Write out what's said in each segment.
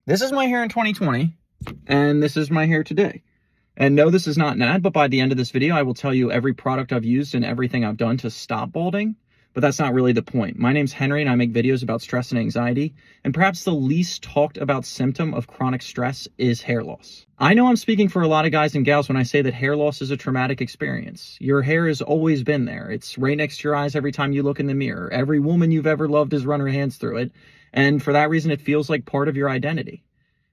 This is my hair in 2020, and this is my hair today. And no, this is not an ad, but by the end of this video, I will tell you every product I've used and everything I've done to stop balding. But that's not really the point. My name's Henry, and I make videos about stress and anxiety. And perhaps the least talked about symptom of chronic stress is hair loss. I know I'm speaking for a lot of guys and gals when I say that hair loss is a traumatic experience. Your hair has always been there. It's right next to your eyes every time you look in the mirror. Every woman you've ever loved has run her hands through it. And for that reason, it feels like part of your identity.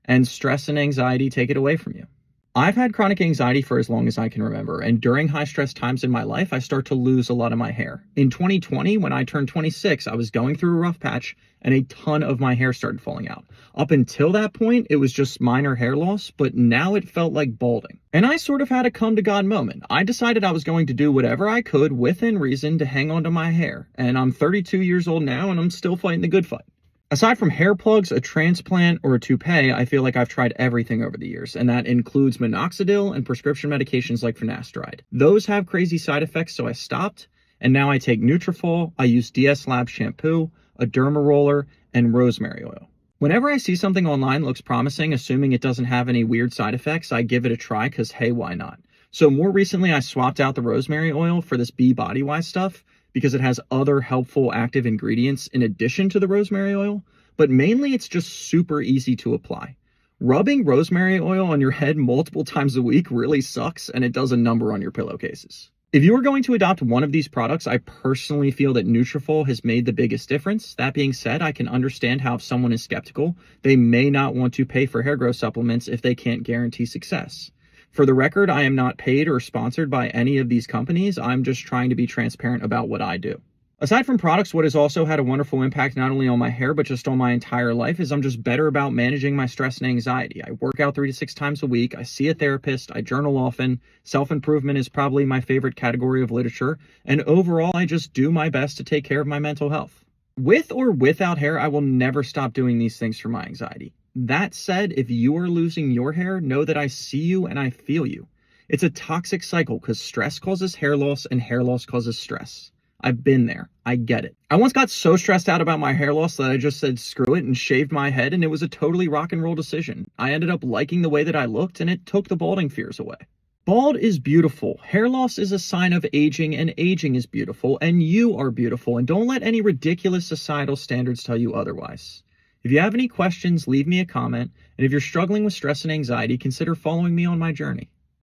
And stress and anxiety take it away from you. I've had chronic anxiety for as long as I can remember, and during high stress times in my life, I start to lose a lot of my hair. In 2020, when I turned 26, I was going through a rough patch and a ton of my hair started falling out. Up until that point, it was just minor hair loss, but now it felt like balding. And I sort of had a come to God moment. I decided I was going to do whatever I could within reason to hang on to my hair. And I'm 32 years old now, and I'm still fighting the good fight. Aside from hair plugs, a transplant, or a toupee, I feel like I've tried everything over the years, and that includes minoxidil and prescription medications like finasteride. Those have crazy side effects, so I stopped, and now I take Nutrafol, I use DS Lab shampoo, a derma roller, and rosemary oil. Whenever I see something online that looks promising, assuming it doesn't have any weird side effects, I give it a try because, hey, why not? So more recently, I swapped out the rosemary oil for this Be Body Wise stuff, because it has other helpful active ingredients in addition to the rosemary oil, but mainly it's just super easy to apply. Rubbing rosemary oil on your head multiple times a week really sucks, and it does a number on your pillowcases. If you are going to adopt one of these products, I personally feel that Nutrafol has made the biggest difference. That being said, I can understand how if someone is skeptical, they may not want to pay for hair growth supplements if they can't guarantee success. For the record, I am not paid or sponsored by any of these companies. I'm just trying to be transparent about what I do. Aside from products, what has also had a wonderful impact not only on my hair, but just on my entire life is I'm just better about managing my stress and anxiety. I work out 3 to 6 times a week. I see a therapist. I journal often. Self-improvement is probably my favorite category of literature. And overall, I just do my best to take care of my mental health. With or without hair, I will never stop doing these things for my anxiety. That said, if you are losing your hair, know that I see you and I feel you. It's a toxic cycle because stress causes hair loss and hair loss causes stress. I've been there. I get it. I once got so stressed out about my hair loss that I just said screw it and shaved my head, and it was a totally rock and roll decision. I ended up liking the way that I looked, and it took the balding fears away. Bald is beautiful. Hair loss is a sign of aging, and aging is beautiful, and you are beautiful, and don't let any ridiculous societal standards tell you otherwise. If you have any questions, leave me a comment, and if you're struggling with stress and anxiety, consider following me on my journey.